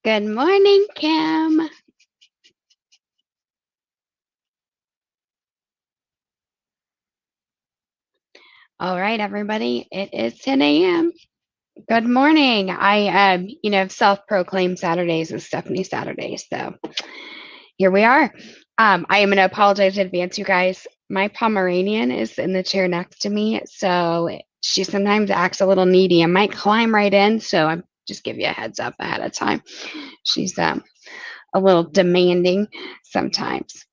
Good morning, Kim. All right, everybody. It is 10 a.m. Good morning. I self-proclaimed Saturdays as Stephanie Saturdays. So here we are. I am going to apologize in advance, you guys. My Pomeranian is in the chair next to me, so she sometimes acts a little needy and might climb right in. So I'm just give you a heads up ahead of time. She's a little demanding sometimes.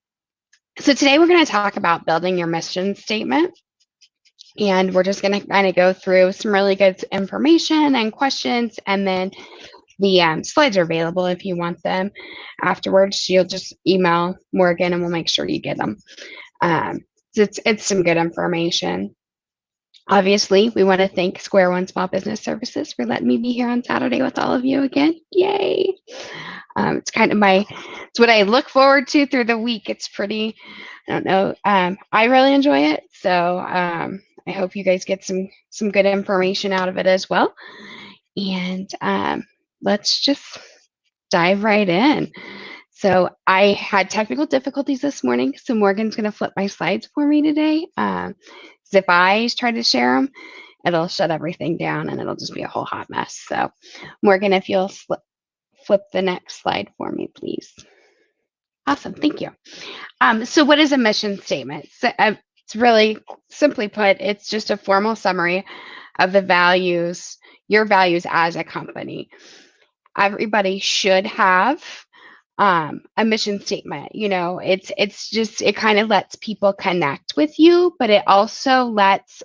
So today we're going to talk about building your mission statement. And we're just going to kind of go through some really good information and questions. And then the slides are available if you want them afterwards. You'll just email Morgan and we'll make sure you get them. So it's some good information. Obviously, we want to thank Square One Small Business Services for letting me be here on Saturday with all of you again. Yay! It's kind of it's what I look forward to through the week. It's pretty, I don't know. I really enjoy it. So I hope you guys get some good information out of it as well. And let's just dive right in. So I had technical difficulties this morning, so Morgan's going to flip my slides for me today. If I try to share them, it'll shut everything down and it'll just be a whole hot mess. So Morgan, if you'll flip the next slide for me, please. Awesome, thank you. So what is a mission statement? So, it's really simply put, it's just a formal summary of the values, your values as a company. Everybody should have a mission statement. You know, it's just, it kind of lets people connect with you, but it also lets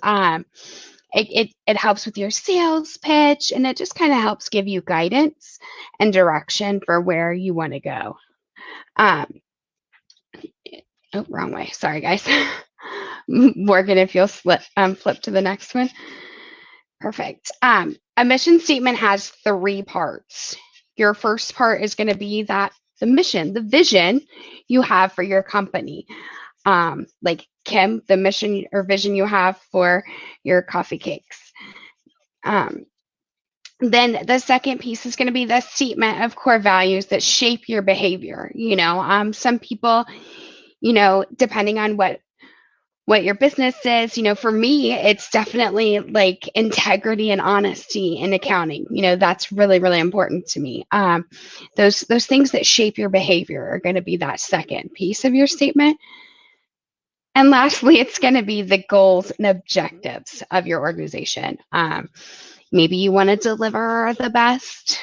it helps with your sales pitch, and it just kind of helps give you guidance and direction for where you want to go. Oh, wrong way. Sorry, guys. Morgan, if you'll flip to the next one. Perfect. A mission statement has 3 parts. Your first part is going to be that the mission, the vision you have for your company. Like Kim, the mission or vision you have for your coffee cakes. Then the second piece is going to be the statement of core values that shape your behavior. You know, some people, you know, depending on what your business is, you know, for me, it's definitely like integrity and honesty in accounting. You know, that's really, really important to me. Those things that shape your behavior are going to be that second piece of your statement. And lastly, it's going to be the goals and objectives of your organization. Maybe you want to deliver the best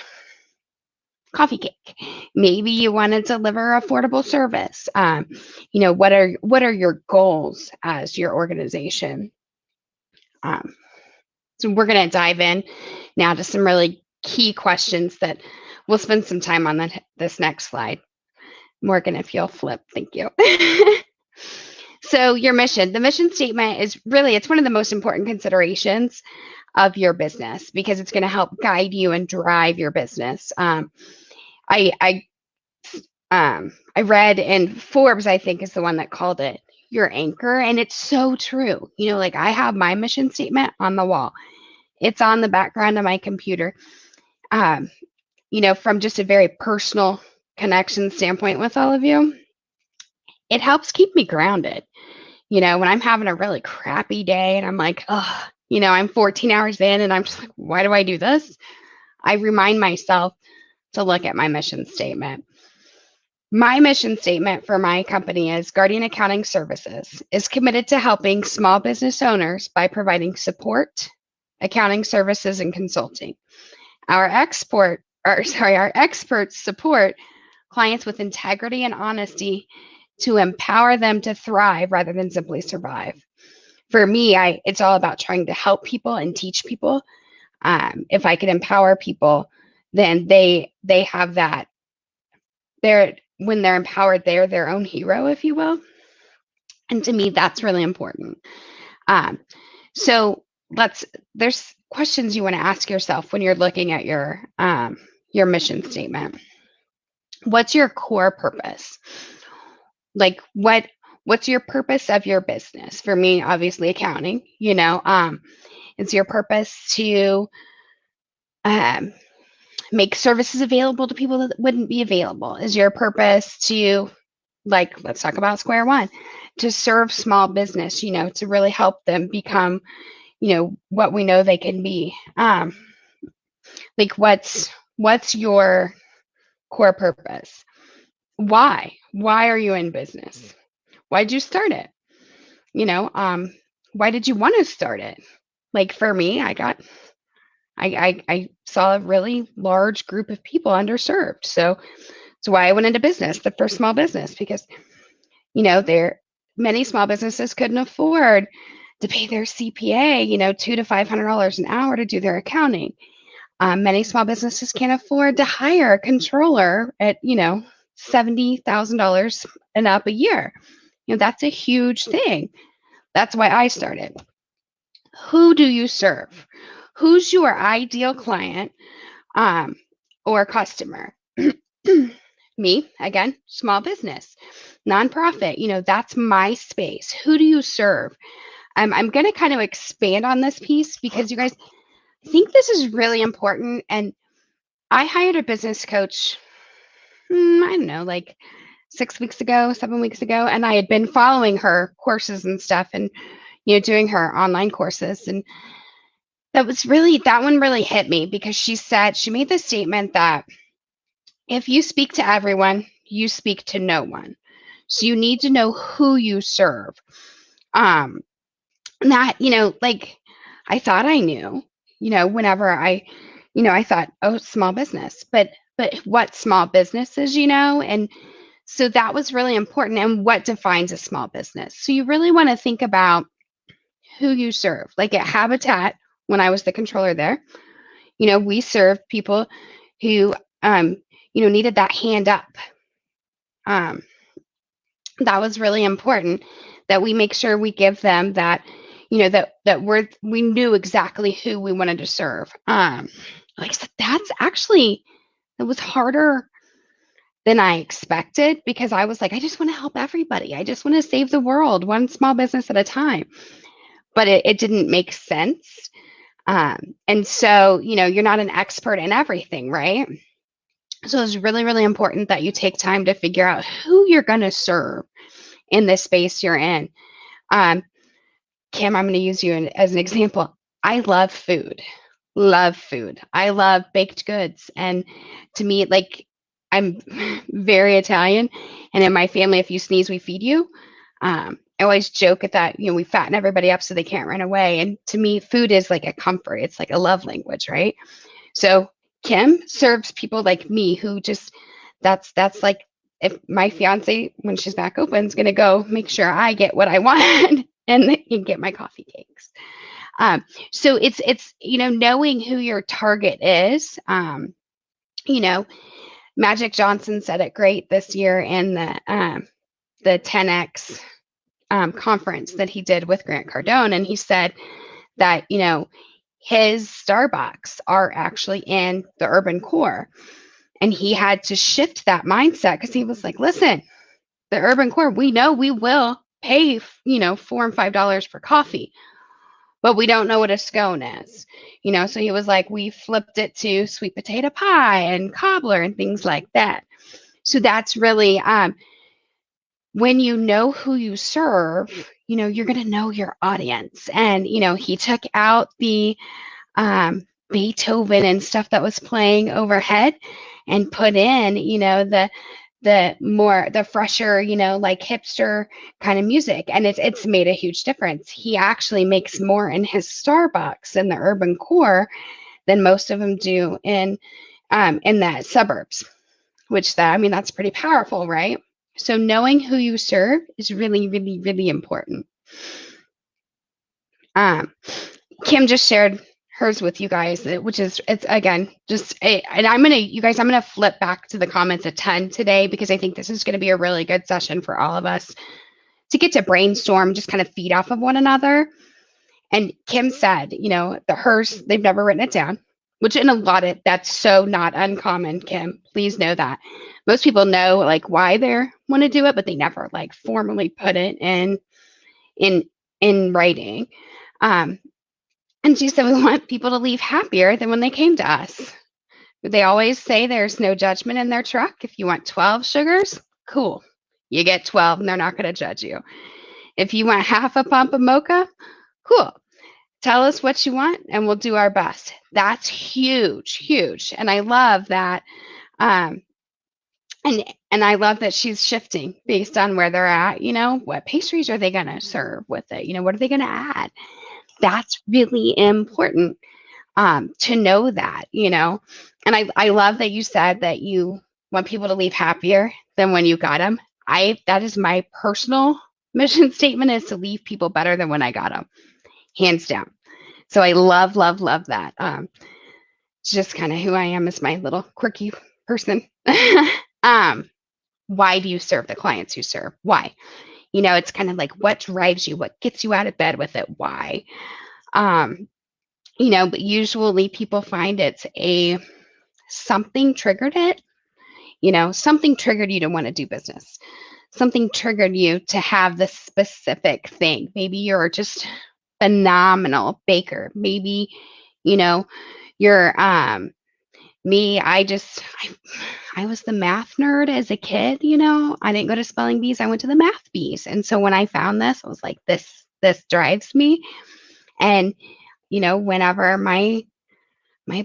coffee cake. Maybe you want to deliver affordable service. What are your goals as your organization? Um, so we're going to dive in now to some really key questions that we'll spend some time on this next slide. Morgan, if you'll flip, thank you. So your mission, the mission statement is really, it's one of the most important considerations of your business because it's going to help guide you and drive your business. I read in Forbes, I think is the one that called it your anchor, and it's so true. Like I have my mission statement on the wall. It's on the background of my computer. From just a very personal connection standpoint with all of you, it helps keep me grounded. When I'm having a really crappy day and I'm like, oh, I'm 14 hours in and I'm just like, why do I do this? I remind myself to look at my mission statement. My mission statement for my company is Guardian Accounting Services is committed to helping small business owners by providing support, accounting services, and consulting. Our experts support clients with integrity and honesty to empower them to thrive rather than simply survive. For me, it's all about trying to help people and teach people. If I can empower people, then they have that. When they're empowered, they're their own hero, if you will. And to me, that's really important. So there's questions you want to ask yourself when you're looking at your mission statement. What's your core purpose? Like what's your purpose of your business? For me, obviously accounting, it's your purpose to make services available to people that wouldn't be available. Is your purpose to, let's talk about square one, to serve small business, to really help them become, what we know they can be. What's your core purpose? Why are you in business? Why did you start it? Why did you want to start it? Like for me, I saw a really large group of people underserved. So that's why I went into business, the first small business, because, many small businesses couldn't afford to pay their CPA, $200 to $500 an hour to do their accounting. Many small businesses can't afford to hire a controller at, $70,000 and up a year. That's a huge thing. That's why I started. Who do you serve? Who's your ideal client or customer? Me, again, small business, nonprofit, that's my space. Who do you serve? I'm going to kind of expand on this piece because you guys, I think this is really important. And I hired a business coach, I don't know, like 7 weeks ago, and I had been following her courses and stuff and, doing her online courses. And that one really hit me because she made the statement that if you speak to everyone, you speak to no one. So you need to know who you serve. That, I thought I knew, whenever I thought, oh, small business, but what small business is, and so that was really important. And what defines a small business? So you really want to think about who you serve. Like at Habitat, when I was the controller there, we served people who, needed that hand up. That was really important that we make sure we give them that, we knew exactly who we wanted to serve. Like I said, it was harder than I expected because I was like, I just want to help everybody. I just want to save the world one small business at a time. But it didn't make sense. And so, you're not an expert in everything, right? So it's really, really important that you take time to figure out who you're going to serve in this space you're in. Kim, I'm going to use you as an example. I love food. I love baked goods. And to me, I'm very Italian. And in my family, if you sneeze, we feed you. I always joke at that, we fatten everybody up so they can't run away. And to me, food is like a comfort. It's like a love language, right? So Kim serves people like me who just that's like if my fiance when she's back open is gonna go make sure I get what I want and get my coffee cakes. Um, so it's knowing who your target is. You know, Magic Johnson said it great this year in the 10x conference that he did with Grant Cardone, and he said that his Starbucks are actually in the urban core. And he had to shift that mindset because he was like, listen, the urban core, we know we will pay, $4 and $5 for coffee, but we don't know what a scone is. So he was like, we flipped it to sweet potato pie and cobbler and things like that. So that's really when you know who you serve, you're going to know your audience. And, he took out the Beethoven and stuff that was playing overhead and put in, the fresher, like hipster kind of music. And it's made a huge difference. He actually makes more in his Starbucks in the urban core than most of them do in the suburbs, which that's pretty powerful, right? So knowing who you serve is really, really, really important. Kim just shared hers with you guys, which is it's again and I'm gonna flip back to the comments at 10 today because I think this is going to be a really good session for all of us to get to brainstorm, just kind of feed off of one another. And Kim said, hers, they've never written it down, which in a lot of that's so not uncommon, Kim. Please know that. Most people know like why they want to do it, but they never like formally put it in writing. And she said, we want people to leave happier than when they came to us. They always say there's no judgment in their truck. If you want 12 sugars, cool. You get 12 and they're not going to judge you. If you want half a pump of mocha, cool. Tell us what you want and we'll do our best. That's huge, huge. And I love that. And I love that she's shifting based on where they're at. What pastries are they going to serve with it? What are they going to add? That's really important to know that, and I love that you said that you want people to leave happier than when you got them. That is my personal mission statement, is to leave people better than when I got them, hands down. So I love, love, love that. It's just kind of who I am as my little quirky person. Why do you serve the clients you serve? Why? It's kind of like what drives you, what gets you out of bed with it, why? But usually people find it's something triggered it. Something triggered you to want to do business. Something triggered you to have this specific thing. Maybe you're just phenomenal baker. Maybe, you're me. I was the math nerd as a kid. I didn't go to spelling bees. I went to the math bees. And so when I found this, I was like, this drives me. And whenever my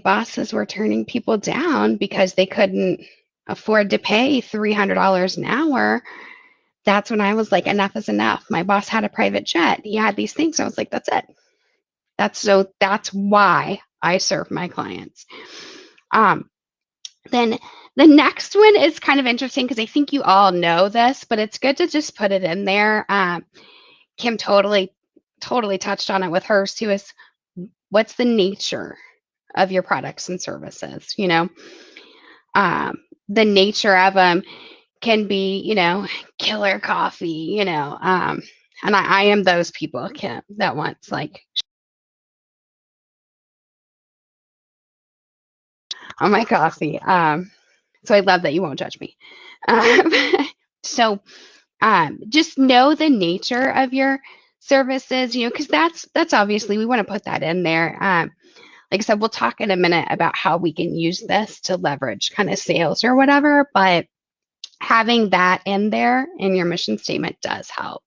bosses were turning people down because they couldn't afford to pay $300 an hour, that's when I was like, enough is enough. My boss had a private jet. He had these things. I was like, that's it. That's why I serve my clients. Then the next one is kind of interesting because I think you all know this, but it's good to just put it in there. Kim totally touched on it with hers too, is what's the nature of your products and services? The nature of them can be, killer coffee, and I am those people, Kim, that wants like on my coffee. So I love that you won't judge me. So just know the nature of your services, because that's obviously we want to put that in there. Like I said, we'll talk in a minute about how we can use this to leverage kind of sales or whatever, but having that in there in your mission statement does help.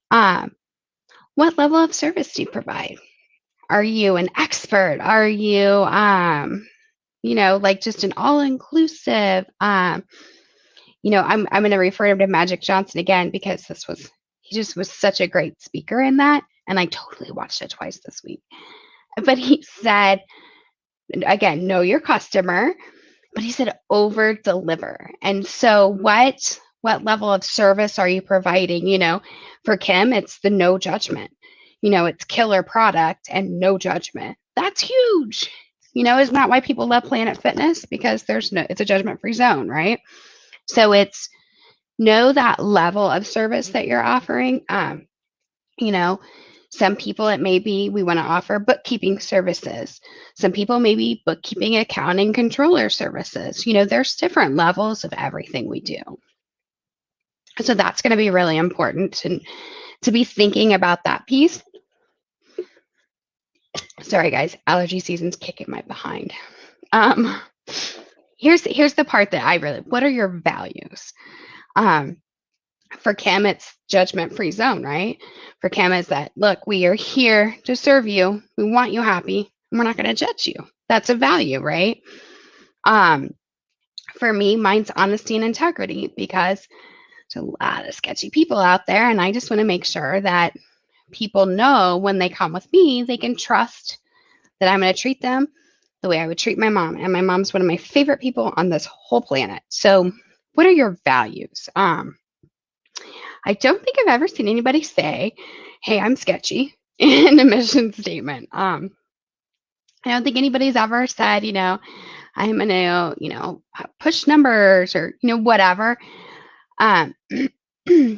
What level of service do you provide? Are you an expert? Are you, like just an all-inclusive? I'm going to refer him to Magic Johnson again because he just was such a great speaker in that. And I totally watched it twice this week. But he said, again, know your customer, but he said over deliver. And so what level of service are you providing? For Kim, it's the no judgment. It's killer product and no judgment. That's huge. Isn't that why people love Planet Fitness? Because it's a judgment free zone, right? So it's know that level of service that you're offering. You know, some people it may be we want to offer bookkeeping services. Some people maybe bookkeeping, accounting, controller services. There's different levels of everything we do. So that's going to be really important to be thinking about that piece. Sorry, guys, allergy season's kicking my behind. Here's the part that what are your values? For Kim, it's judgment-free zone, right? For Kim, is that, look, we are here to serve you. We want you happy. And we're not going to judge you. That's a value, right? For me, mine's honesty and integrity, because there's a lot of sketchy people out there, and I just want to make sure that people know when they come with me, they can trust that I'm going to treat them the way I would treat my mom. And my mom's one of my favorite people on this whole planet. So what are your values? I don't think I've ever seen anybody say, hey, I'm sketchy in a mission statement. I don't think anybody's ever said, I'm going to, push numbers or, whatever.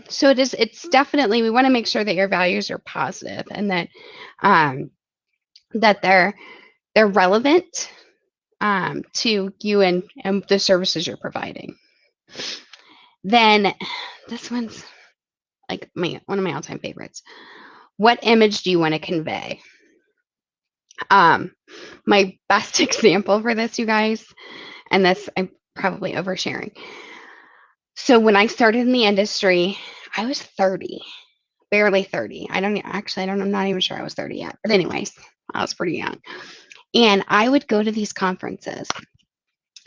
So it's definitely, we want to make sure that your values are positive and that, that they're relevant, to you and the services you're providing. Then this one's like one of my all-time favorites. What image do you want to convey? My best example for this, you guys, and this I'm probably oversharing. So when I started in the industry, I was 30, barely 30. I'm not even sure I was 30 yet. But anyways, I was pretty young. And I would go to these conferences.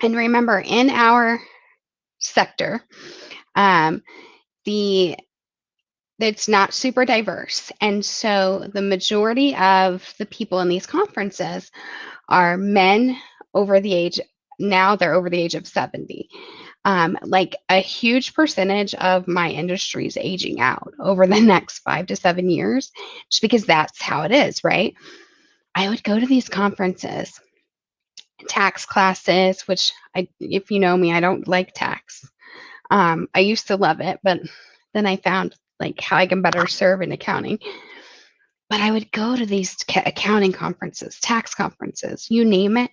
And remember, in our sector, it's not super diverse. And so the majority of the people in these conferences are men over the age, now they're over the age of 70. Like a huge percentage of my industry is aging out over the next 5 to 7 years, just because that's how it is, right? I would go to these conferences, tax classes, which if you know me, I don't like tax. I used to love it, but then I found like how I can better serve in accounting. But I would go to these accounting conferences, tax conferences, you name it.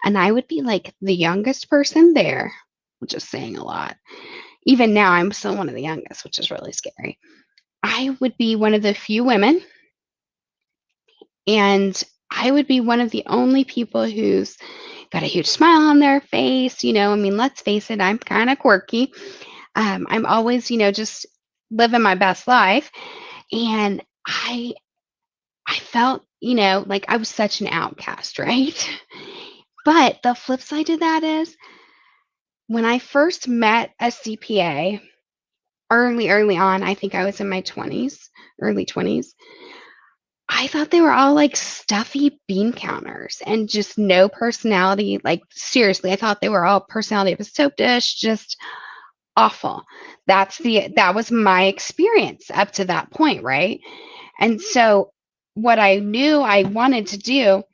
And I would be like the youngest person there, which is saying a lot. Even now, I'm still one of the youngest, which is really scary. I would be one of the few women, and I would be one of the only people who's got a huge smile on their face. Let's face it, I'm kind of quirky. I'm always, just living my best life. And I felt, like I was such an outcast, right? But the flip side to that is when I first met a CPA early on, I think I was in my 20s, early 20s. I thought they were all like stuffy bean counters and just no personality. Like seriously, I thought they were all personality of a soap dish, just awful. That was my experience up to that point, right? And so what I knew I wanted to do,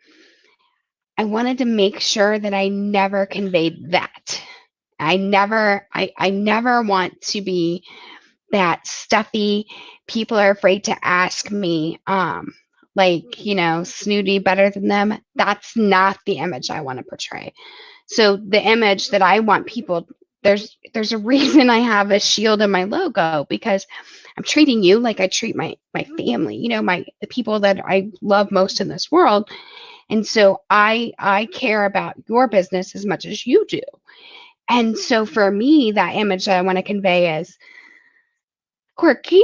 I wanted to make sure that I never conveyed that. I never want to be that stuffy, people are afraid to ask me, snooty, better than them. That's not the image I want to portray. So the image that I want people, there's a reason I have a shield in my logo, because I'm treating you like I treat my family, the people that I love most in this world. And so I care about your business as much as you do. And so for me, that image that I want to convey is quirky,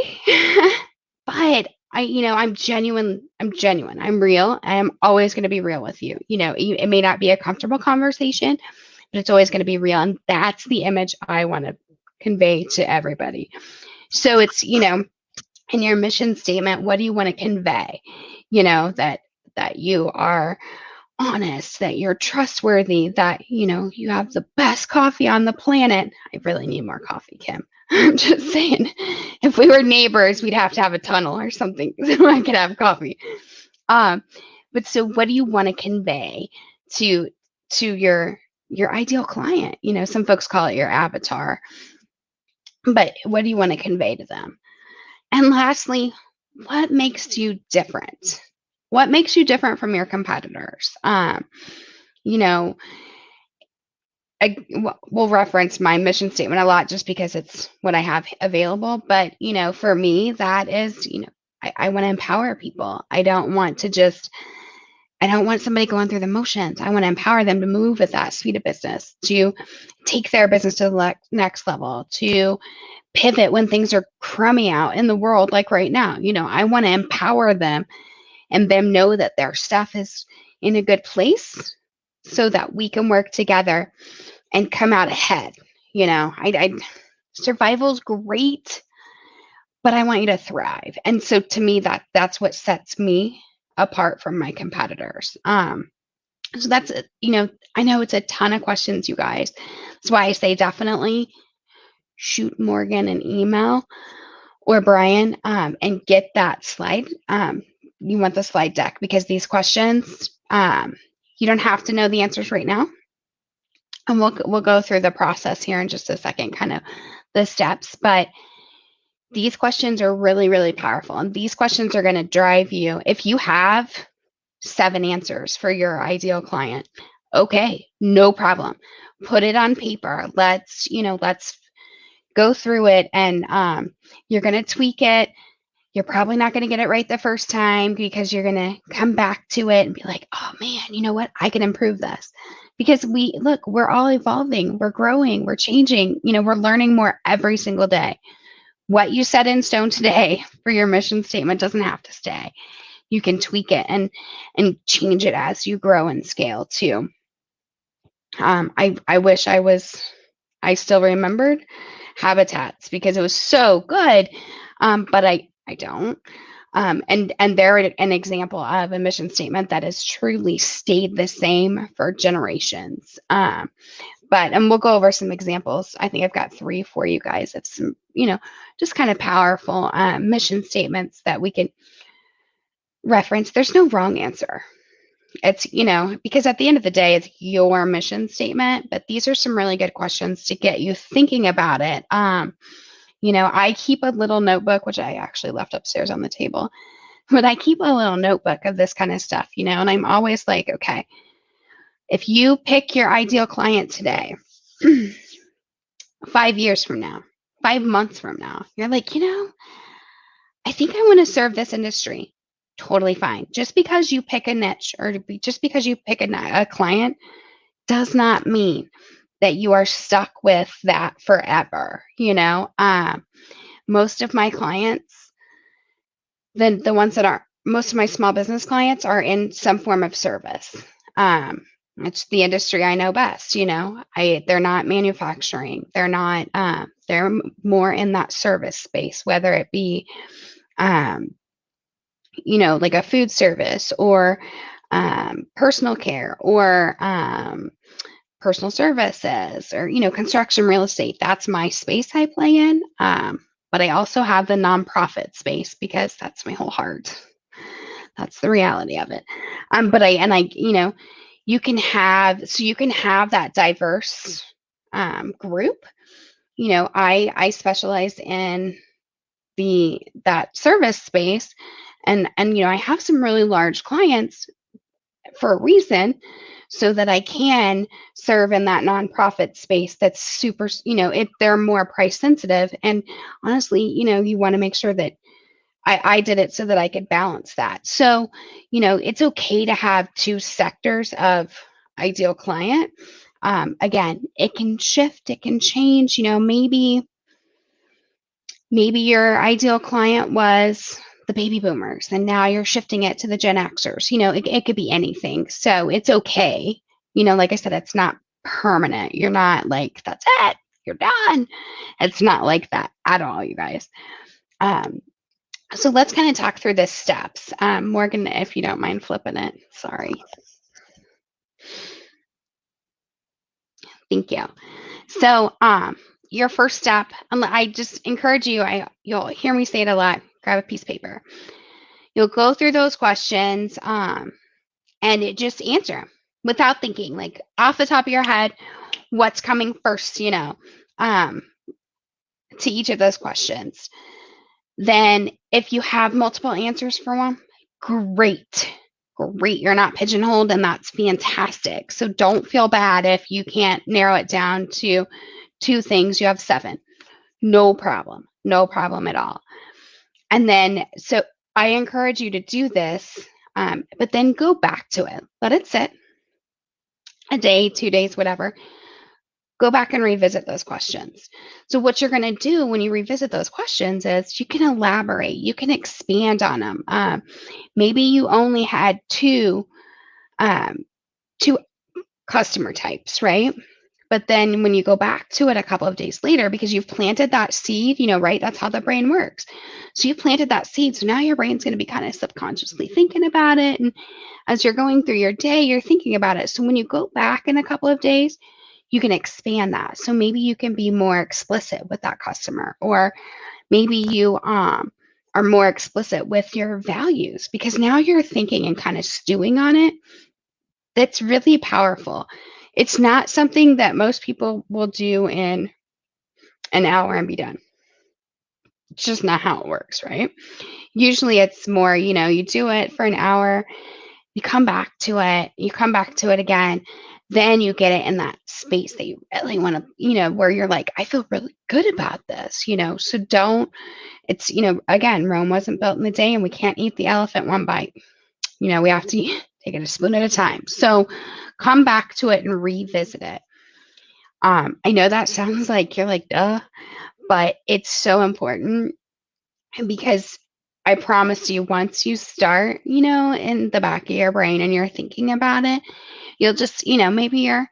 but I'm genuine. I'm real. I am always going to be real with you. It may not be a comfortable conversation, but it's always going to be real. And that's the image I want to convey to everybody. So it's, in your mission statement, what do you want to convey? That you are honest, that you're trustworthy, that, you have the best coffee on the planet. I really need more coffee, Kim. I'm just saying, if we were neighbors, we'd have to have a tunnel or something so I could have coffee. Um, but so what do you want to convey to your ideal client? Some folks call it your avatar, but what do you want to convey to them? And lastly, what makes you different? What makes you different from your competitors? You know, we'll reference my mission statement a lot just because it's what I have available. But, for me, that is, I want to empower people. I don't want somebody going through the motions. I want to empower them to move at that speed of business, to take their business to the next level, to pivot when things are crummy out in the world, like right now. I want to empower them and them know that their stuff is in a good place so that we can work together and come out ahead. Survival's great, but I want you to thrive. And so to me, that's what sets me apart from my competitors. So that's, I know it's a ton of questions, you guys. That's why I say definitely shoot Morgan an email or Brian, and get that slide. You want the slide deck because these questions, you don't have to know the answers right now. And we'll go through the process here in just a second, kind of the steps. But these questions are really, really powerful. And these questions are going to drive you. If you have 7 answers for your ideal client, okay, no problem. Put it on paper. Let's go through it, and you're going to tweak it. You're probably not going to get it right the first time because you're going to come back to it and be like, oh man, you know what? I can improve this. Because we're all evolving, we're growing, we're changing, we're learning more every single day. What you set in stone today for your mission statement doesn't have to stay. You can tweak it and change it as you grow and scale too. I wish I still remembered habitats because it was so good, but I don't. And they're an example of a mission statement that has truly stayed the same for generations. And we'll go over some examples. I think I've got 3 for you guys of some, just kind of powerful mission statements that we can reference. There's no wrong answer. It's, because at the end of the day, it's your mission statement, but these are some really good questions to get you thinking about it. I keep a little notebook, which I actually left upstairs on the table, but I keep a little notebook of this kind of stuff, and I'm always like, okay, if you pick your ideal client today, 5 years from now, 5 months from now, you're like, I think I want to serve this industry. Totally fine. Just because you pick a niche or just because you pick a client does not mean that you are stuck with that forever. Most of my clients, the ones that are most of my small business clients are in some form of service. It's the industry I know best. They're not manufacturing. They're not. They're more in that service space, whether it be, like a food service or personal care or personal services or, construction, real estate. That's my space I play in. But I also have the nonprofit space because that's my whole heart. That's the reality of it. You can have that diverse group. I specialize in that service space, and I have some really large clients for a reason, so that I can serve in that nonprofit space that's super, if they're more price sensitive. And honestly, you want to make sure that I did it so that I could balance that. So, it's okay to have 2 sectors of ideal client. Again, it can shift, it can change, maybe your ideal client was the baby boomers and now you're shifting it to the Gen Xers. It could be anything. So it's okay. Like I said, it's not permanent. You're not like, that's it, you're done. It's not like that at all, you guys. So let's kind of talk through the steps. Morgan, if you don't mind flipping it, sorry. Thank you. So, your first step, and I just encourage you, you'll hear me say it a lot, grab a piece of paper. You'll go through those questions, and just answer them without thinking, like off the top of your head, what's coming first, to each of those questions. Then if you have multiple answers for one, great. Great. You're not pigeonholed, and that's fantastic. So don't feel bad if you can't narrow it down to 2 things. You have 7. No problem. No problem at all. And then, so I encourage you to do this, but then go back to it. Let it sit a day, 2 days, whatever. Go back and revisit those questions. So what you're going to do when you revisit those questions is you can elaborate, you can expand on them. Maybe you only had two customer types, right? But then when you go back to it a couple of days later, because you've planted that seed, right? That's how the brain works. So you planted that seed. So now your brain's going to be kind of subconsciously thinking about it. And as you're going through your day, you're thinking about it. So when you go back in a couple of days, you can expand that. So maybe you can be more explicit with that customer, or maybe you are more explicit with your values, because now you're thinking and kind of stewing on it. That's really powerful. It's not something that most people will do in an hour and be done. It's just not how it works, right? Usually it's more, you do it for an hour, you come back to it again, then you get it in that space that you really want to, where you're like, I feel really good about this, so it's, again, Rome wasn't built in a day, and we can't eat the elephant one bite. We have to take it a spoon at a time. So come back to it and revisit it. I know that sounds like you're like, duh, but it's so important, because I promise you, once you start, in the back of your brain and you're thinking about it, you'll just, maybe you're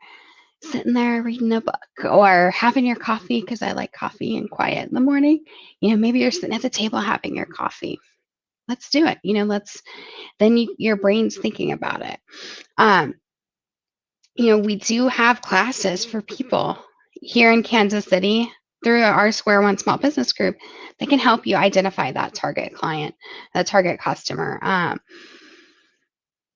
sitting there reading a book or having your coffee, because I like coffee and quiet in the morning. Maybe you're sitting at the table having your coffee. Let's do it. Your brain's thinking about it. We do have classes for people here in Kansas City through our Square One Small Business Group that can help you identify that target client, that target customer.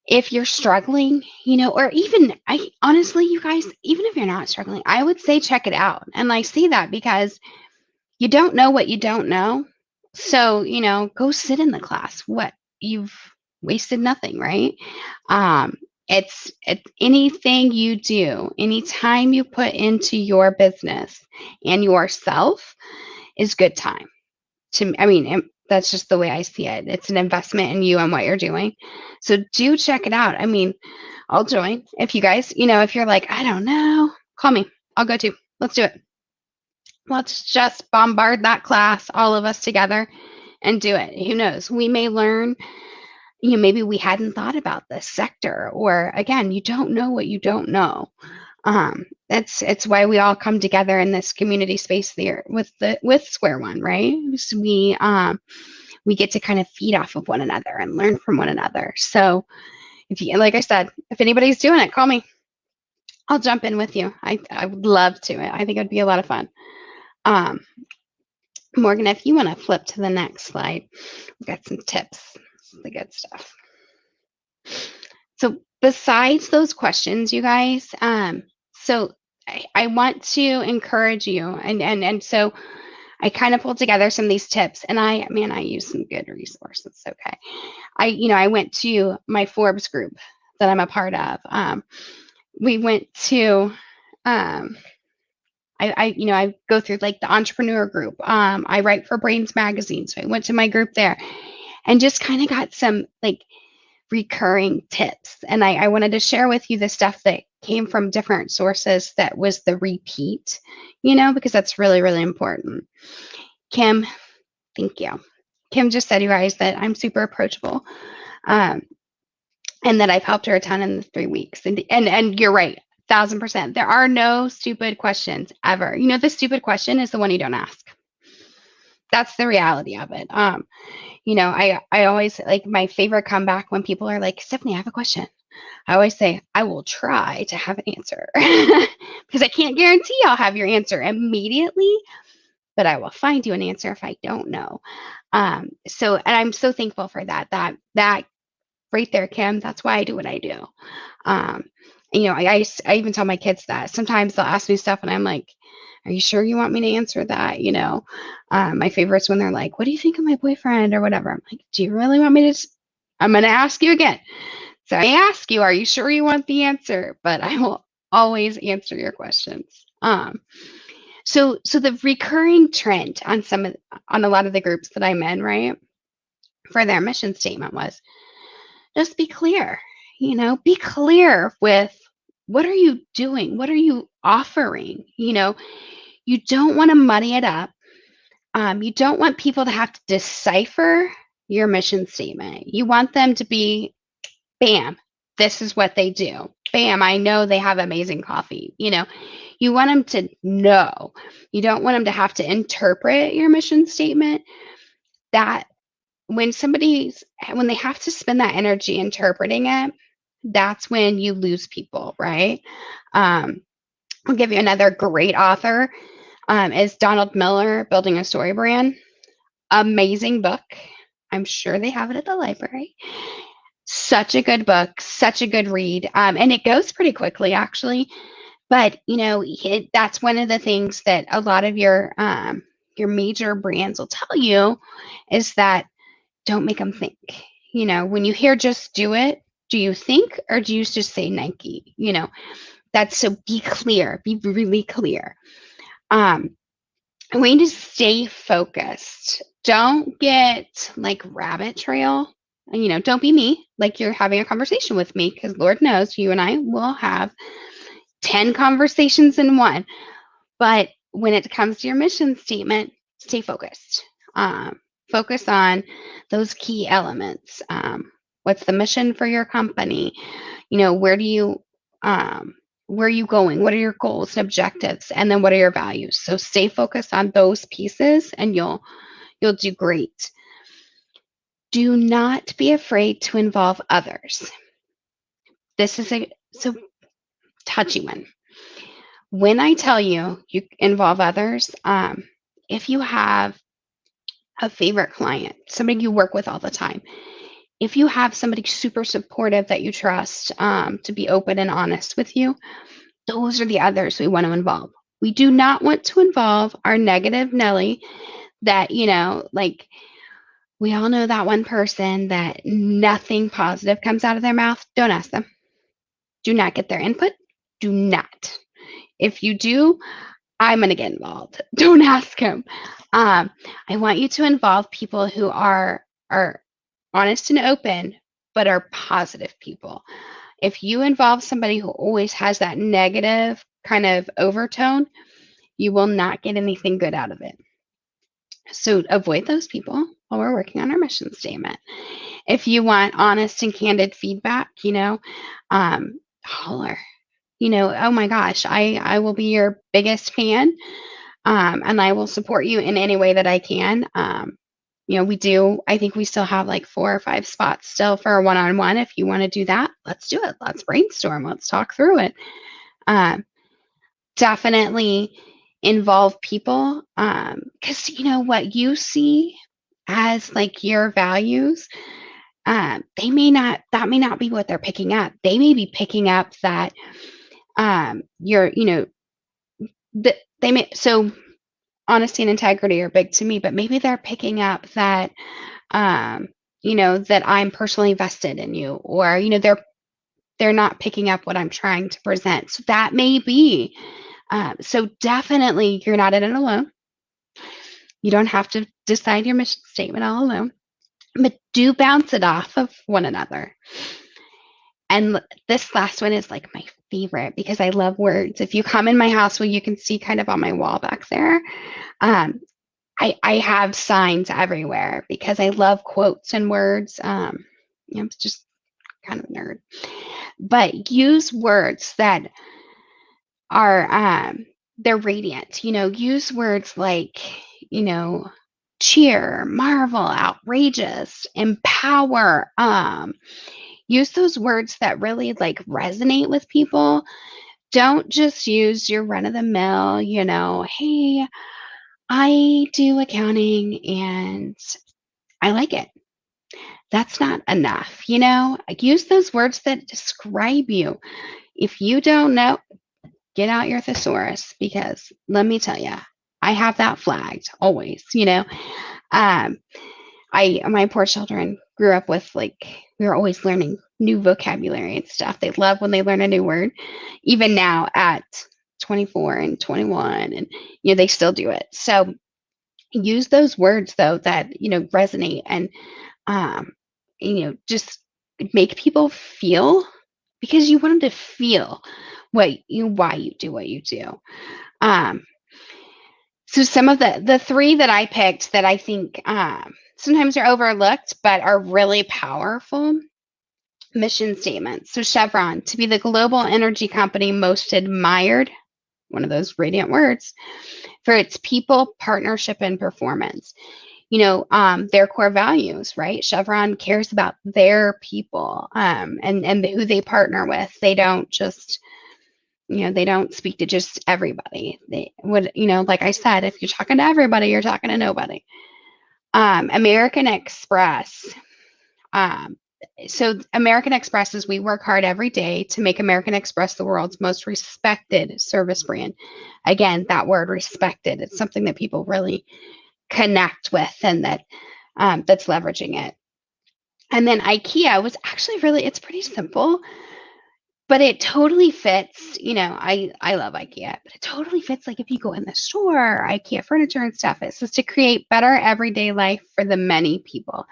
If you're struggling, or even, honestly, you guys, even if you're not struggling, I would say check it out. And I see that because you don't know what you don't know. So, go sit in the class. What, you've wasted nothing, right? It's anything you do, any time you put into your business and yourself is good time. That's just the way I see it. It's an investment in you and what you're doing. So do check it out. I'll join. If you guys, if you're like, I don't know, call me. I'll go too. Let's do it. Let's just bombard that class, all of us together, and do it. Who knows? We may learn, maybe we hadn't thought about this sector, or again, you don't know what you don't know. It's why we all come together in this community space there with Square One, right? So we get to kind of feed off of one another and learn from one another. So like I said, if anybody's doing it, call me. I'll jump in with you. I would love to. I think it'd be a lot of fun. Morgan, if you want to flip to the next slide, we've got some tips, the good stuff. So besides those questions, you guys, so I want to encourage you, and so I kind of pulled together some of these tips, and I use some good resources. Okay. I went to my Forbes group that I'm a part of. We went to, I go through like the entrepreneur group. I write for Brains Magazine. So I went to my group there and just kind of got some like recurring tips. And I wanted to share with you the stuff that came from different sources that was the repeat, because that's really, really important. Kim, thank you. Kim just said, you guys, that I'm super approachable. And that I've helped her a ton in the 3 weeks. And you're right, 1,000%. There are no stupid questions ever. The stupid question is the one you don't ask. That's the reality of it. I always like my favorite comeback when people are like, Stephanie, I have a question. I always say, I will try to have an answer because I can't guarantee I'll have your answer immediately, but I will find you an answer if I don't know. And I'm so thankful for that right there, Kim. That's why I do what I do. Um, I even tell my kids that sometimes they'll ask me stuff and I'm like, are you sure you want me to answer that? My favorite's when they're like, what do you think of my boyfriend or whatever? I'm like, do you really want me to? I'm going to ask you again. So I ask you, are you sure you want the answer? But I will always answer your questions. So the recurring trend on a lot of the groups that I'm in, right, for their mission statement was just be clear. Be clear with what are you doing? What are you offering? You don't want to muddy it up. You don't want people to have to decipher your mission statement. You want them to be, bam, this is what they do. Bam, I know they have amazing coffee. You want them to know. You don't want them to have to interpret your mission statement. That when they have to spend that energy interpreting it, that's when you lose people, right? I'll give you another great author, is Donald Miller, Building a Story Brand. Amazing book. I'm sure they have it at the library. Such a good book, such a good read. And it goes pretty quickly, actually. But, that's one of the things that a lot of your major brands will tell you is that don't make them think. When you hear just do it, do you think or do you just say Nike? That's so be clear, be really clear. I want you to stay focused. Don't get like rabbit trail. Don't be me, like you're having a conversation with me, because Lord knows you and I will have 10 conversations in one. But when it comes to your mission statement, stay focused. Focus on those key elements. What's the mission for your company? Where are you going? What are your goals and objectives? And then what are your values? So stay focused on those pieces and you'll do great. Do not be afraid to involve others. This is a so touchy one. When I tell you involve others, if you have a favorite client, somebody you work with all the time, if you have somebody super supportive that you trust to be open and honest with you, those are the others we want to involve. We do not want to involve our negative Nelly that, like we all know that one person that nothing positive comes out of their mouth. Don't ask them. Do not get their input. Do not. If you do, I'm going to get involved. Don't ask him. I want you to involve people who are honest and open, but are positive people. If you involve somebody who always has that negative kind of overtone, you will not get anything good out of it. So avoid those people while we're working on our mission statement. If you want honest and candid feedback, holler. Oh my gosh, I will be your biggest fan, and I will support you in any way that I can. I think we still have like 4 or 5 spots still for a one-on-one. If you want to do that, let's do it. Let's brainstorm. Let's talk through it. Definitely involve people, because what you see as like your values, that may not be what they're picking up. They may be picking up that so honesty and integrity are big to me, but maybe they're picking up that that I'm personally vested in you, or they're not picking up what I'm trying to present. So that may be. So definitely you're not in it alone. You don't have to decide your mission statement all alone, but do bounce it off of one another. And this last one is like my favorite because I love words. If you come in my house, well, you can see kind of on my wall back there. I have signs everywhere because I love quotes and words. I'm just kind of a nerd. But use words that are they're radiant. Use words like, cheer, marvel, outrageous, empower, use those words that really like resonate with people. Don't just use your run of the mill, hey, I do accounting and I like it. That's not enough, Like, use those words that describe you. If you don't know, get out your thesaurus, because let me tell you, I have that flagged always, Um, my poor children grew up with, like, we were always learning new vocabulary and stuff. They love when they learn a new word, even now at 24 and 21, and they still do it. So use those words though that resonate, and um, just make people feel, because you want them to feel why you do what you do. Um, so some of the three that I picked that I think sometimes are overlooked but are really powerful mission statements. So Chevron, to be the global energy company most admired, one of those radiant words, for its people, partnership, and performance. Their core values, right? Chevron cares about their people, and who they partner with. They don't just, they don't speak to just everybody. They would, like I said, if you're talking to everybody, you're talking to nobody. American Express. Um, so American Express is, we work hard every day to make American Express the world's most respected service brand. Again, that word respected, it's something that people really connect with, and that's leveraging it. And then IKEA was actually it's pretty simple, but it totally fits. I love IKEA, but it totally fits, like, if you go in the store, IKEA furniture and stuff. It says to create better everyday life for the many people.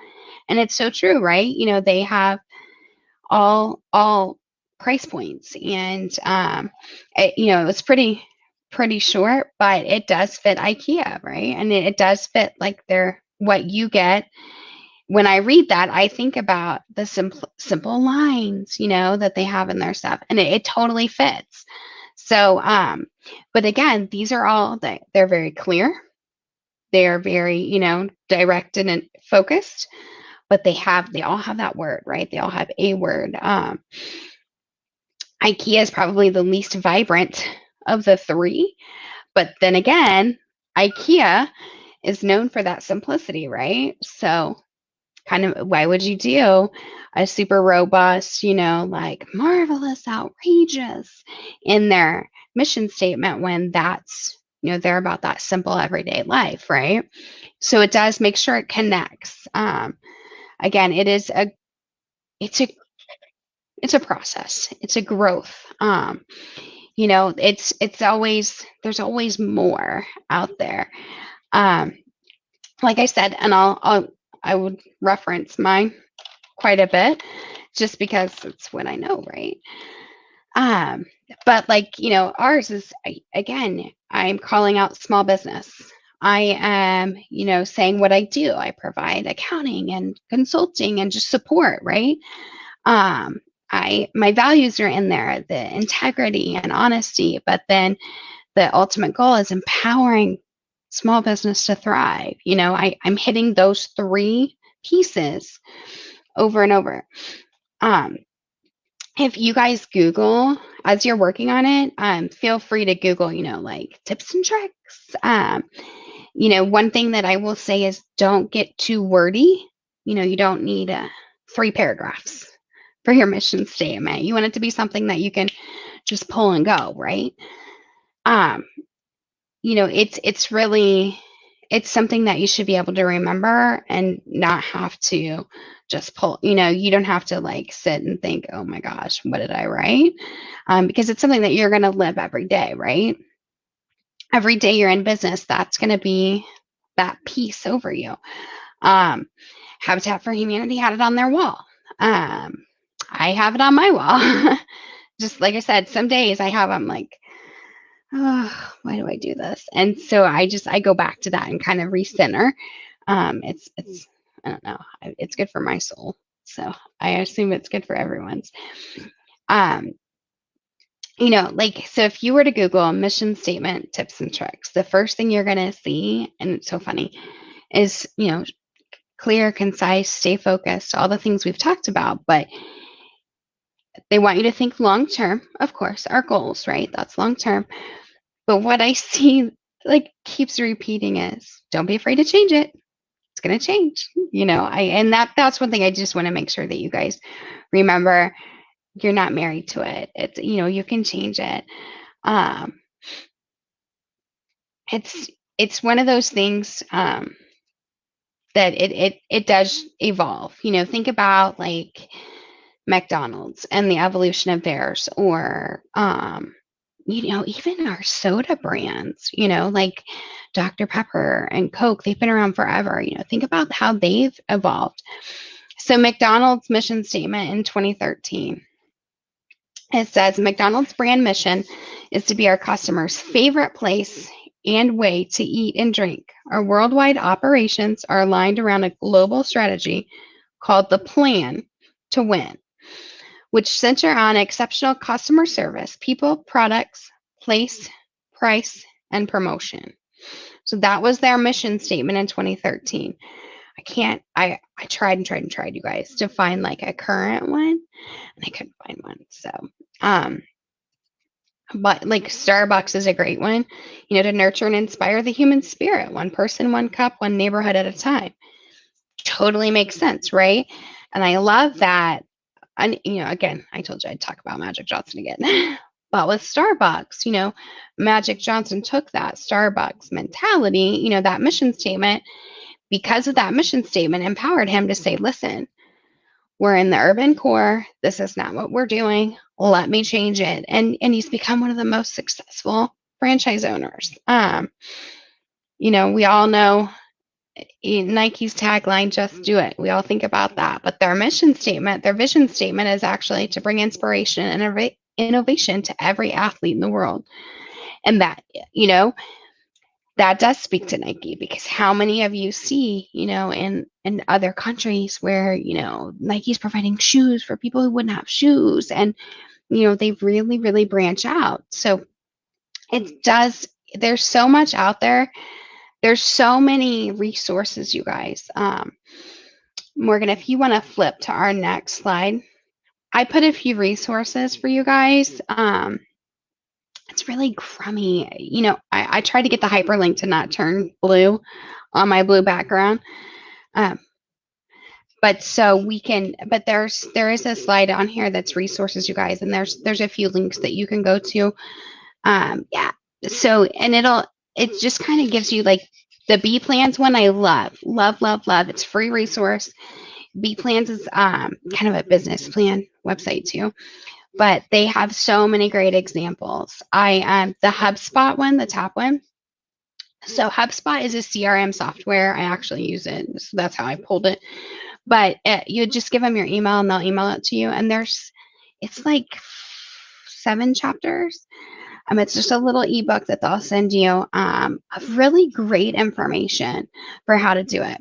And it's so true, right? They have all price points, and it was pretty short, but it does fit IKEA, right? And it does fit, like, what you get. When I read that, I think about the simple lines, that they have in their stuff, and it totally fits. So, but again, these are all, they're very clear. They are very, directed and focused, but they all have that word, right? They all have a word. IKEA is probably the least vibrant of the three, but then again, IKEA is known for that simplicity, right? So kind of, why would you do a super robust, like marvelous, outrageous in their mission statement, when that's, they're about that simple everyday life, right? So it does make sure it connects. Again, it's a it's a process. It's a growth. It's always, there's always more out there. Um, like I said, and I would reference mine quite a bit, just because it's what I know, right? Um, but, like, ours is, again, I'm calling out small business. I am, saying what I do. I provide accounting and consulting and just support, right? My values are in there, the integrity and honesty, but then the ultimate goal is empowering small business to thrive. I'm hitting those three pieces over and over. If you guys Google as you're working on it, feel free to Google, like tips and tricks. One thing that I will say is, don't get too wordy. You don't need 3 paragraphs for your mission statement. You want it to be something that you can just pull and go, right? It's really, it's something that you should be able to remember and not have to just pull, you don't have to, like, sit and think, oh my gosh, what did I write? Because it's something that you're going to live every day, right? Every day you're in business, that's going to be that piece over you. Habitat for Humanity had it on their wall. I have it on my wall. Just like I said, some days I'm like, oh, why do I do this? And so I go back to that and kind of recenter. It's I don't know, it's good for my soul, so I assume it's good for everyone's. Like, so if you were to Google mission statement tips and tricks, the first thing you're gonna see, and it's so funny, is clear, concise, stay focused, all the things we've talked about, but they want you to think long term, of course, our goals, right? That's long term. But what I see like keeps repeating is don't be afraid to change it. It's going to change. And that's one thing I just want to make sure that you guys remember. You're not married to it. It's, you can change it. Um, it's one of those things that it does evolve. Think about like McDonald's and the evolution of theirs, or even our soda brands, like Dr. Pepper and Coke, they've been around forever. Think about how they've evolved. So McDonald's mission statement in 2013, it says McDonald's brand mission is to be our customers' favorite place and way to eat and drink. Our worldwide operations are aligned around a global strategy called the Plan to Win, which center on exceptional customer service, people, products, place, price, and promotion. So that was their mission statement in 2013. I tried and tried and tried, you guys, to find like a current one, and I couldn't find one. So, but like Starbucks is a great one, to nurture and inspire the human spirit, one person, one cup, one neighborhood at a time. Totally makes sense, right? And I love that. And, again, I told you I'd talk about Magic Johnson again. But with Starbucks, Magic Johnson took that Starbucks mentality, that mission statement, because of that mission statement, empowered him to say, listen, we're in the urban core. This is not what we're doing. Let me change it. And he's become one of the most successful franchise owners. We all know Nike's tagline, just do it. We all think about that. But their mission statement, their vision statement is actually to bring inspiration and innovation to every athlete in the world. And that, that does speak to Nike, because how many of you see, in other countries where, Nike's providing shoes for people who wouldn't have shoes, and, they really, really branch out. So there's so much out there. There's so many resources, you guys. Morgan, if you want to flip to our next slide, I put a few resources for you guys. It's really crummy. I tried to get the hyperlink to not turn blue on my blue background. But there is a slide on here that's resources, you guys, and there's a few links that you can go to. Yeah. So, and it just kind of gives you like the B plans one. I love. It's a free resource. B plans is kind of a business plan website too, but they have so many great examples. The HubSpot one, the top one. So HubSpot is a CRM software. I actually use it, so that's how I pulled it. But you just give them your email and they'll email it to you. And it's like 7 chapters. It's just a little ebook that they'll send you of really great information for how to do it.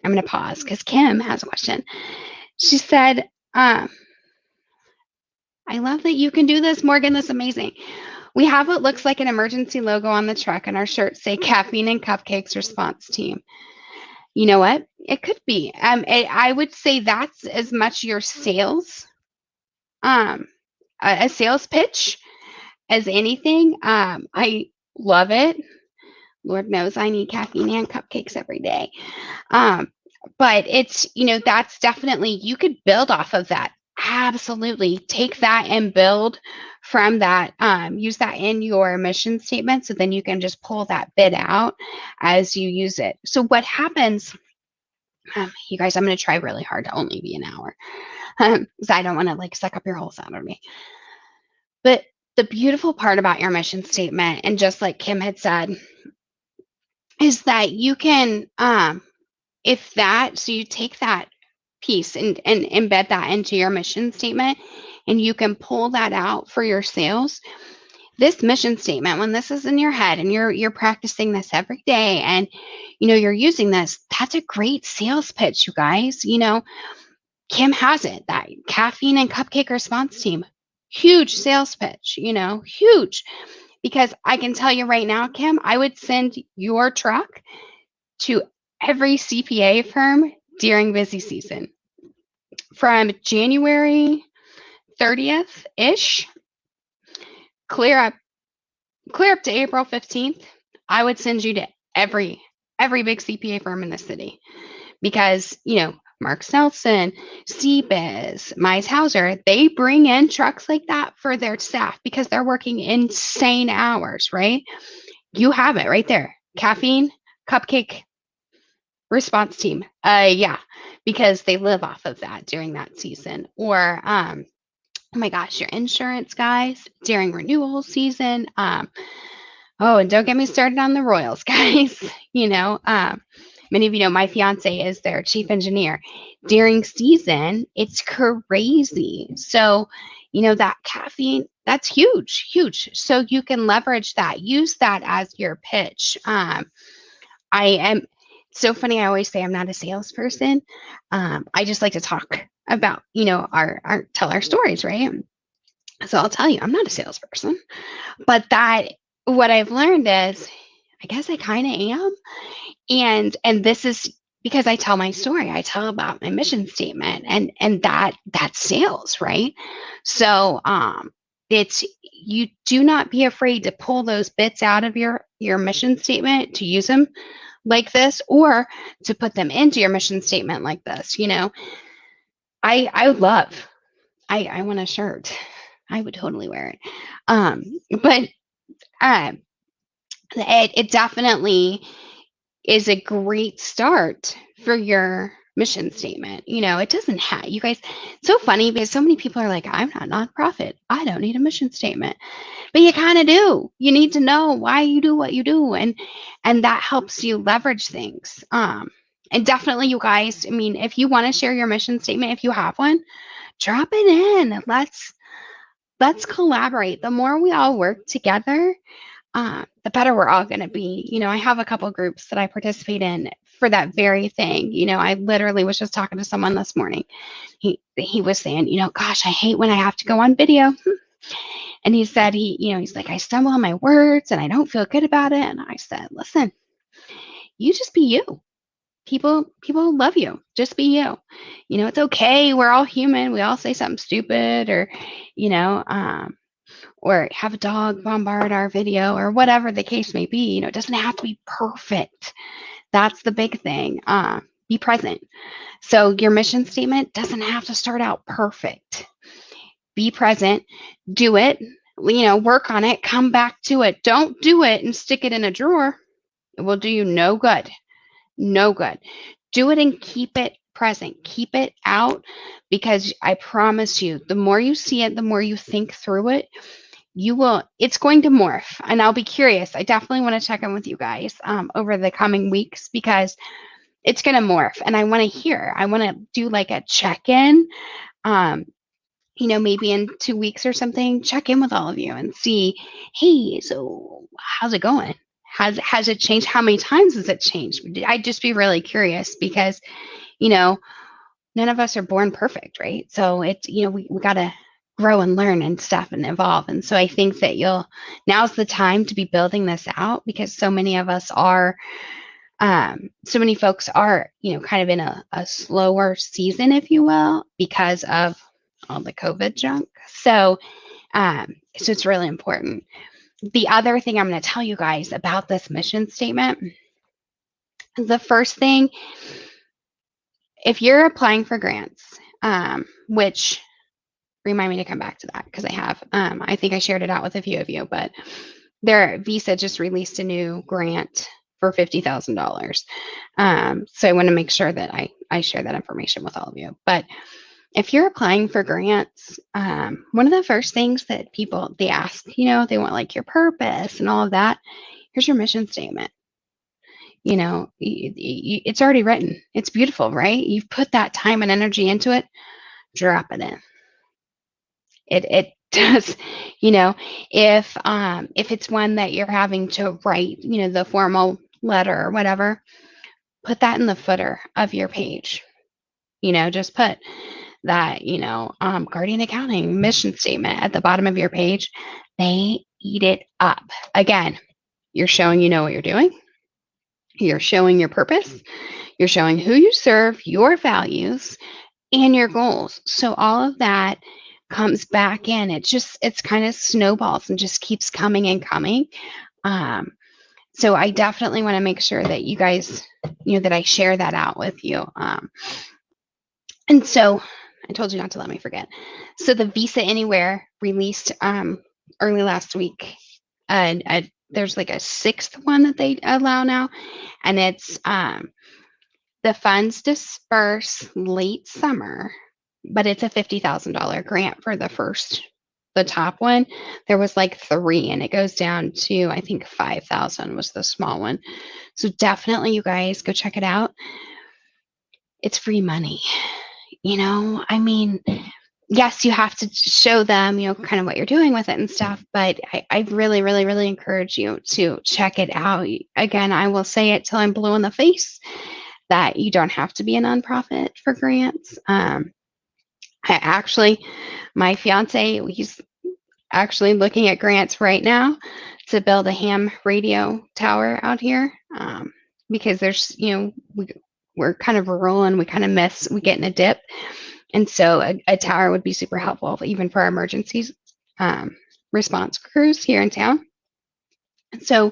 I'm going to pause because Kim has a question. She said, I love that you can do this, Morgan. That's amazing. We have what looks like an emergency logo on the truck, and our shirts say Caffeine and Cupcakes Response Team. You know what? It could be. I would say that's as much your sales, a sales pitch as anything. I love it. Lord knows I need caffeine and cupcakes every day. But it's, that's definitely, you could build off of that. Absolutely. Take that and build from that. Use that in your mission statement. So then you can just pull that bit out as you use it. So what happens, you guys, I'm going to try really hard to only be an hour because I don't want to like suck up your whole Saturday. But the beautiful part about your mission statement, and just like Kim had said, is that you can, so you take that piece and embed that into your mission statement, and you can pull that out for your sales. This mission statement, when this is in your head and you're practicing this every day, and you're using this, that's a great sales pitch, you guys. Kim has it, that Caffeine and Cupcake Response Team, huge sales pitch, huge. Because I can tell you right now, Kim, I would send your truck to every CPA firm during busy season, from January 30th-ish, clear up to April 15th, I would send you to every big CPA firm in the city, because, Mark Nelson, CBiz, Mize Hauser, they bring in trucks like that for their staff because they're working insane hours, right? You have it right there. Caffeine, cupcake, response team. Yeah, because they live off of that during that season. Or, oh my gosh, your insurance guys during renewal season. Oh, and don't get me started on the Royals, guys. Many of you know my fiance is their chief engineer. During season, it's crazy. So, that caffeine, that's huge, huge. So you can leverage that, use that as your pitch. I am so funny. I always say I'm not a salesperson. I just like to talk about, our tell our stories, right? So I'll tell you, I'm not a salesperson, but what I've learned is, I guess I kind of am. And this is because I tell my story. I tell about my mission statement, and that's sales, right? So it's, you do not be afraid to pull those bits out of your mission statement, to use them like this, or to put them into your mission statement like this. I would love, I want a shirt. I would totally wear it. But it definitely is a great start for your mission statement. It doesn't have, you guys, it's so funny because so many people are like, I'm not nonprofit, I don't need a mission statement. But you kind of do. You need to know why you do what you do, and that helps you leverage things. And definitely, you guys, I mean, if you want to share your mission statement, if you have one, drop it in. Let's collaborate. The more we all work together, the better we're all going to be. I have a couple groups that I participate in for that very thing. I literally was just talking to someone this morning. He was saying, gosh, I hate when I have to go on video. And he said, he's like, I stumble on my words and I don't feel good about it. And I said, listen, you just be you. People love you. Just be you. It's okay. We're all human. We all say something stupid, or, or have a dog bombard our video, or whatever the case may be. It doesn't have to be perfect. That's the big thing. Be present. So your mission statement doesn't have to start out perfect. Be present, do it, work on it, come back to it. Don't do it and stick it in a drawer. It will do you no good. No good. Do it and keep it present. Keep it out, because I promise you, the more you see it, the more you think through it, it's going to morph. And I'll be curious. I definitely want to check in with you guys over the coming weeks, because it's going to morph. And I want to do like a check-in. Maybe in 2 weeks or something, check in with all of you and see, hey, so how's it going? Has it changed? How many times has it changed? I'd just be really curious, because, none of us are born perfect, right? So it's, we got to grow and learn and stuff and evolve. And so I think that now's the time to be building this out, because so many of us are, so many folks are, kind of in a slower season, if you will, because of all the COVID junk. So it's really important. The other thing I'm going to tell you guys about this mission statement, the first thing, if you're applying for grants, which, remind me to come back to that, because I have, I think I shared it out with a few of you, but Visa just released a new grant for $50,000. So I want to make sure that I share that information with all of you. But if you're applying for grants, one of the first things that they ask, they want like your purpose and all of that. Here's your mission statement. It's already written. It's beautiful, right? You've put that time and energy into it. Drop it in. It does, if it's one that you're having to write, the formal letter or whatever, put that in the footer of your page. Just put that, Guardian Accounting mission statement at the bottom of your page. They eat it up. Again, you're showing what you're doing. You're showing your purpose. You're showing who you serve, your values, and your goals. So all of that comes back in. It's kind of snowballs and just keeps coming and coming. So I definitely want to make sure that you guys, that I share that out with you. And so I told you not to let me forget. So the Visa Anywhere released early last week. There's like a sixth one that they allow now, and it's the funds disperse late summer, but it's a $50,000 grant for the top one. There was like 3, and it goes down to, I think, 5,000 was the small one. So definitely, you guys go check it out. It's free money. I mean, yes, you have to show them, kind of what you're doing with it and stuff, but I really, really, really encourage you to check it out. Again, I will say it till I'm blue in the face that you don't have to be a nonprofit for grants. My fiance, he's actually looking at grants right now to build a ham radio tower out here, because there's, we're kind of rural and we kind of we get in a dip. And so a tower would be super helpful, even for our emergencies response crews here in town. And so,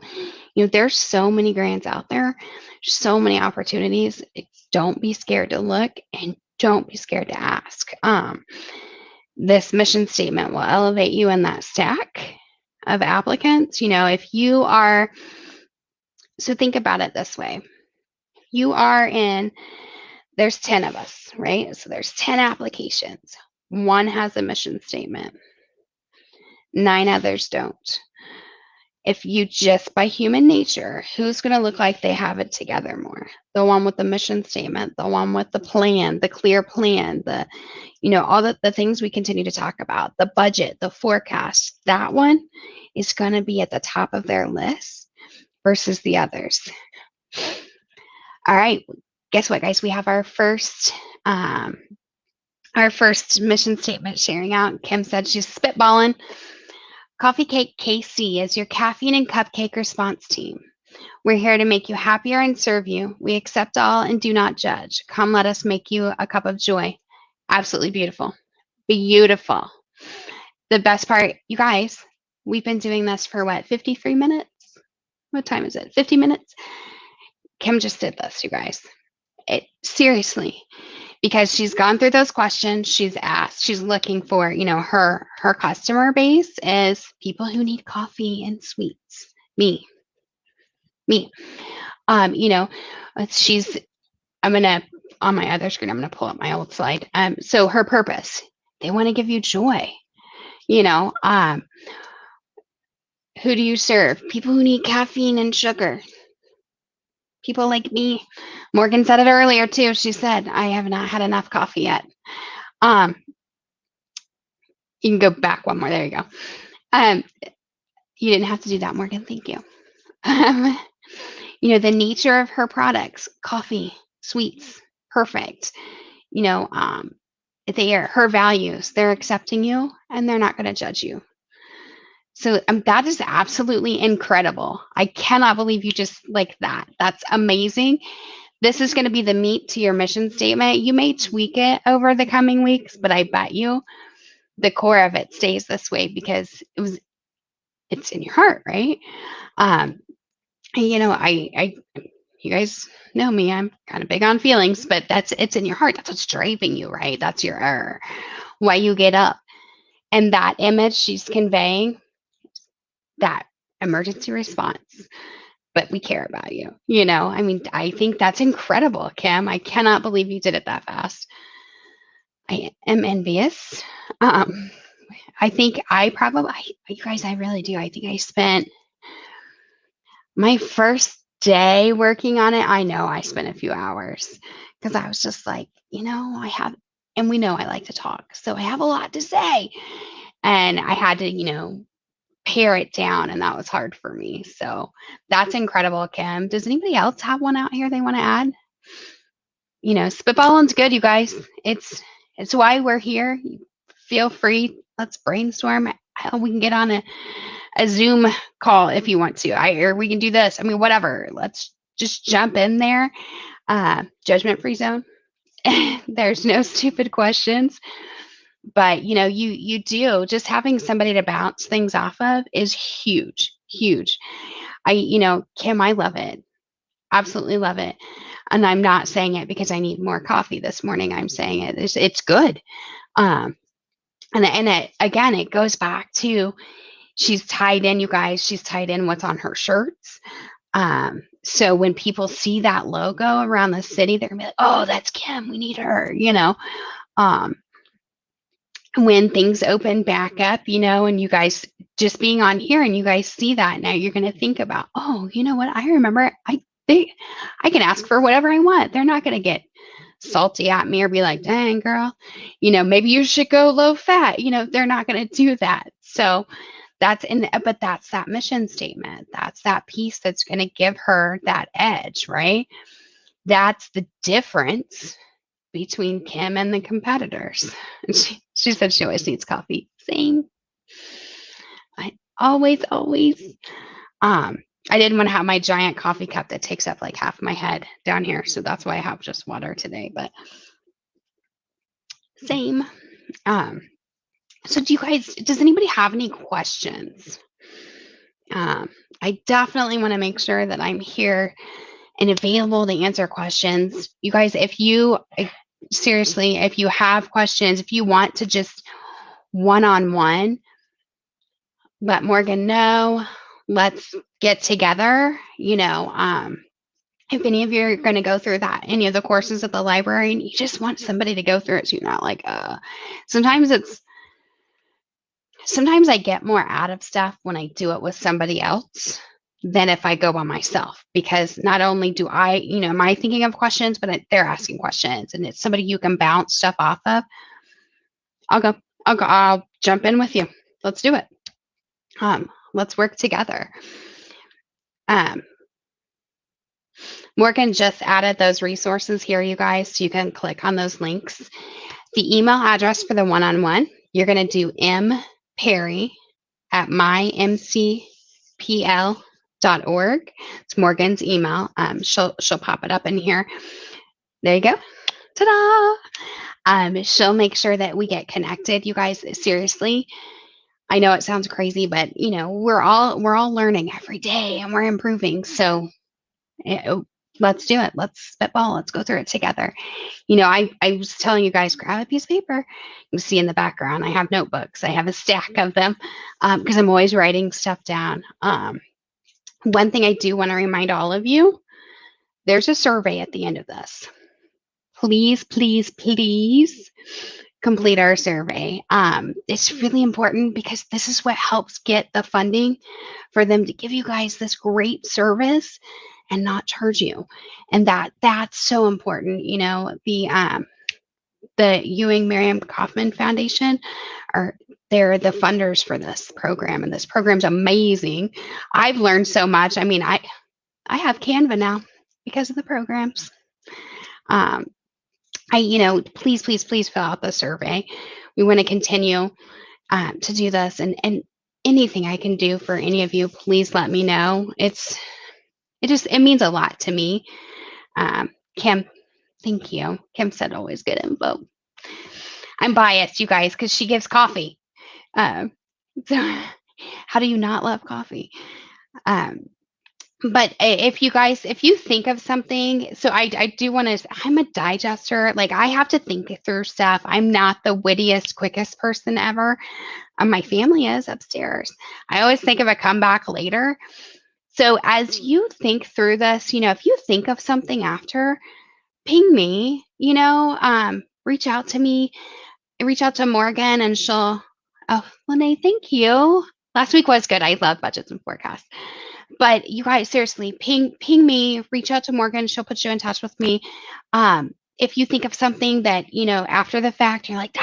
there's so many grants out there, so many opportunities. Don't be scared to look, and don't be scared to ask. This mission statement will elevate you in that stack of applicants. If you are, so think about it this way. There's 10 of us, right? So there's 10 applications. 1 has a mission statement. 9 others don't. If you just by human nature, who's going to look like they have it together more? The one with the mission statement, the one with the plan, the clear plan, all the things we continue to talk about, the budget, the forecast, that one is going to be at the top of their list versus the others. All right. Guess what, guys? We have our first mission statement sharing out. Kim said she's spitballing. Coffee Cake KC is your caffeine and cupcake response team. We're here to make you happier and serve you. We accept all and do not judge. Come, let us make you a cup of joy. Absolutely beautiful. Beautiful. The best part, you guys, we've been doing this for 53 minutes? What time is it? 50 minutes? Kim just did this, you guys. Seriously. Because she's gone through those questions, she's asked, she's looking for, her customer base is people who need coffee and sweets. Me. I'm gonna, on my other screen, I'm gonna pull up my old slide. So her purpose, they want to give you joy. Who do you serve? People who need caffeine and sugar. People like me. Morgan said it earlier too. She said, I have not had enough coffee yet. You can go back one more. There you go. You didn't have to do that, Morgan. Thank you. The nature of her products, coffee, sweets, perfect. Her values, they're accepting you and they're not going to judge you. So that is absolutely incredible. I cannot believe you just like that. That's amazing. This is going to be the meat to your mission statement. You may tweak it over the coming weeks, but I bet you the core of it stays this way because it's in your heart, right? You guys know me. I'm kind of big on feelings, but it's in your heart. That's what's driving you, right? That's your why you get up. And that image she's conveying, that emergency response, but we care about you. I think that's incredible, Kim. I cannot believe you did it that fast. I am envious. I think you guys, I really do. I think I spent my first day working on it. I know I spent a few hours because I was just like, and we know I like to talk. So I have a lot to say. And I had to, pare it down, and that was hard for me. So that's incredible, Kim. Does anybody else have one out here they want to add? Spitballing's good, you guys. It's why we're here. Feel free. Let's brainstorm. Hell, we can get on a Zoom call if you want to. Or we can do this. Whatever. Let's just jump in there. Judgment-free zone. There's no stupid questions. But you do, just having somebody to bounce things off of is huge, huge. Kim, I love it. Absolutely love it. And I'm not saying it because I need more coffee this morning. I'm saying it's good. Um, and again, it goes back to she's tied in, you guys. She's tied in what's on her shirts. So when people see that logo around the city, they're gonna be like, "Oh, that's Kim. We need her." Um, when things open back up, and you guys just being on here and you guys see that now, you're going to think about, oh, you know what? I remember I can ask for whatever I want. They're not going to get salty at me or be like, dang girl, maybe you should go low fat. They're not going to do that. So but that's that mission statement. That's that piece that's going to give her that edge, right? That's the difference between Kim and the competitors. She said she always needs coffee. Same. I always. I didn't want to have my giant coffee cup that takes up like half my head down here, so that's why I have just water today. But same. So does anybody have any questions? I definitely want to make sure that I'm here and available to answer questions. You guys, seriously, if you have questions, if you want to just one-on-one, let Morgan know. Let's get together. If any of you are going to go through any of the courses at the library, and you just want somebody to go through it, so you're not like, sometimes I get more out of stuff when I do it with somebody else than if I go by myself, because not only do am I thinking of questions, but they're asking questions, and it's somebody you can bounce stuff off of. I'll jump in with you. Let's do it. Let's work together. Morgan just added those resources here, you guys, so you can click on those links. The email address for the one-on-one, you're going to do mperry@mymcpl.org. It's Morgan's email. She'll pop it up in here. There you go. Ta-da! She'll make sure that we get connected, you guys. Seriously, I know it sounds crazy, but we're all learning every day and we're improving. So let's do it. Let's spitball. Let's go through it together. I was telling you guys, grab a piece of paper. You see in the background, I have notebooks. I have a stack of them because I'm always writing stuff down. One thing I do want to remind all of you, there's a survey at the end of this. Please, please, please complete our survey. It's really important because this is what helps get the funding for them to give you guys this great service and not charge you. And that's so important. The Ewing Miriam Kaufman Foundation they're the funders for this program, and this program's amazing. I've learned so much. I mean, I have Canva now because of the programs. Please, please, please fill out the survey. We want to continue to do this, and anything I can do for any of you, please let me know. It means a lot to me. Kim, thank you. Kim said always good info. I'm biased, you guys, because she gives coffee. So how do you not love coffee? But if you think of something, so I do want to, I'm a digester. Like, I have to think through stuff. I'm not the wittiest, quickest person ever. My family is upstairs. I always think of a comeback later. So as you think through this, if you think of something after, ping me, reach out to me, reach out to Morgan, and Lene, thank you. Last week was good. I love budgets and forecasts. But you guys, seriously, ping me, reach out to Morgan. She'll put you in touch with me. If you think of something that, after the fact, you're like,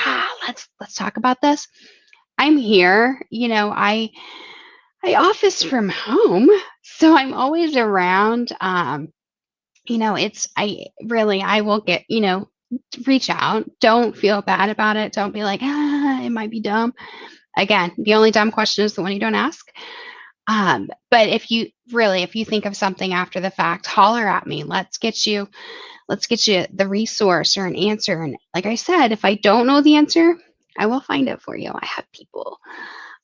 let's talk about this. I'm here. I office from home, so I'm always around. I will get, reach out. Don't feel bad about it. Don't be like, it might be dumb. Again, the only dumb question is the one you don't ask. But if you think of something after the fact, holler at me. Let's get you the resource or an answer. And like I said, if I don't know the answer, I will find it for you. I have people.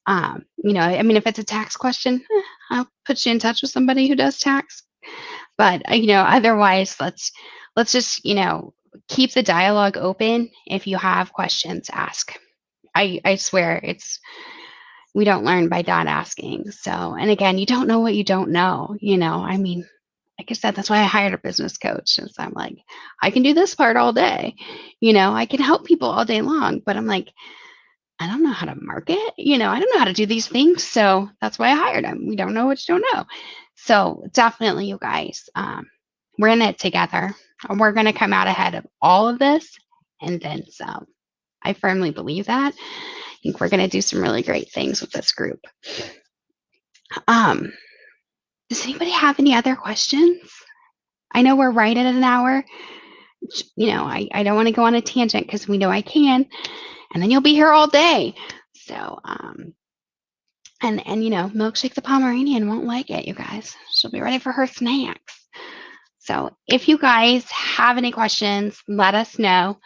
I mean, if it's a tax question, I'll put you in touch with somebody who does tax. But otherwise, let's just keep the dialogue open. If you have questions, ask. I swear we don't learn by not asking. So, and again, you don't know what you don't know. I mean, like I said, that's why I hired a business coach. Is I'm like, I can do this part all day. I can help people all day long, but I'm like, I don't know how to market. I don't know how to do these things. So that's why I hired him. We don't know what you don't know. So definitely, you guys, we're in it together. And we're going to come out ahead of all of this and then some. I firmly believe that. I think we're going to do some really great things with this group. Um, does anybody have any other questions? I know we're right at an hour. I don't want to go on a tangent because we know I can, and then you'll be here all day. So, and Milkshake the Pomeranian won't like it, you guys. She'll be ready for her snacks. So if you guys have any questions, let us know.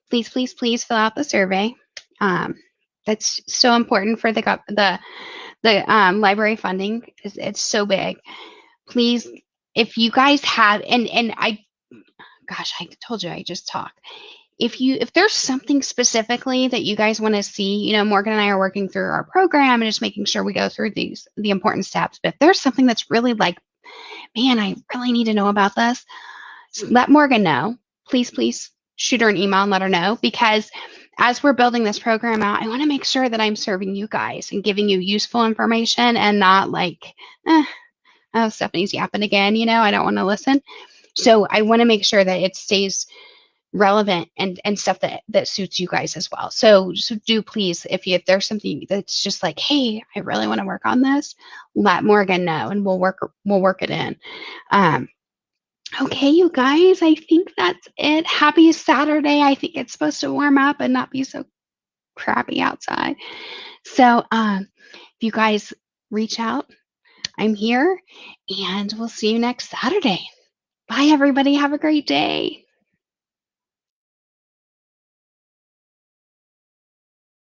Please, please, please fill out the survey. That's so important for the library funding. It's so big. Please, if you guys have, and I told you I just talked. If there's something specifically that you guys want to see, Morgan and I are working through our program and just making sure we go through the important steps. But if there's something that's really like, man, I really need to know about this, let Morgan know. Please, please shoot her an email and let her know, because as we're building this program out, I want to make sure that I'm serving you guys and giving you useful information and not like, oh, Stephanie's yapping again. I don't want to listen. So I want to make sure that it stays relevant and stuff that suits you guys as well. So do please, if there's something that's just like, hey, I really want to work on this, let Morgan know and we'll work it in. Okay, you guys, I think that's it. Happy Saturday. I think it's supposed to warm up and not be so crappy outside. So if you guys reach out, I'm here, and we'll see you next Saturday. Bye, everybody. Have a great day.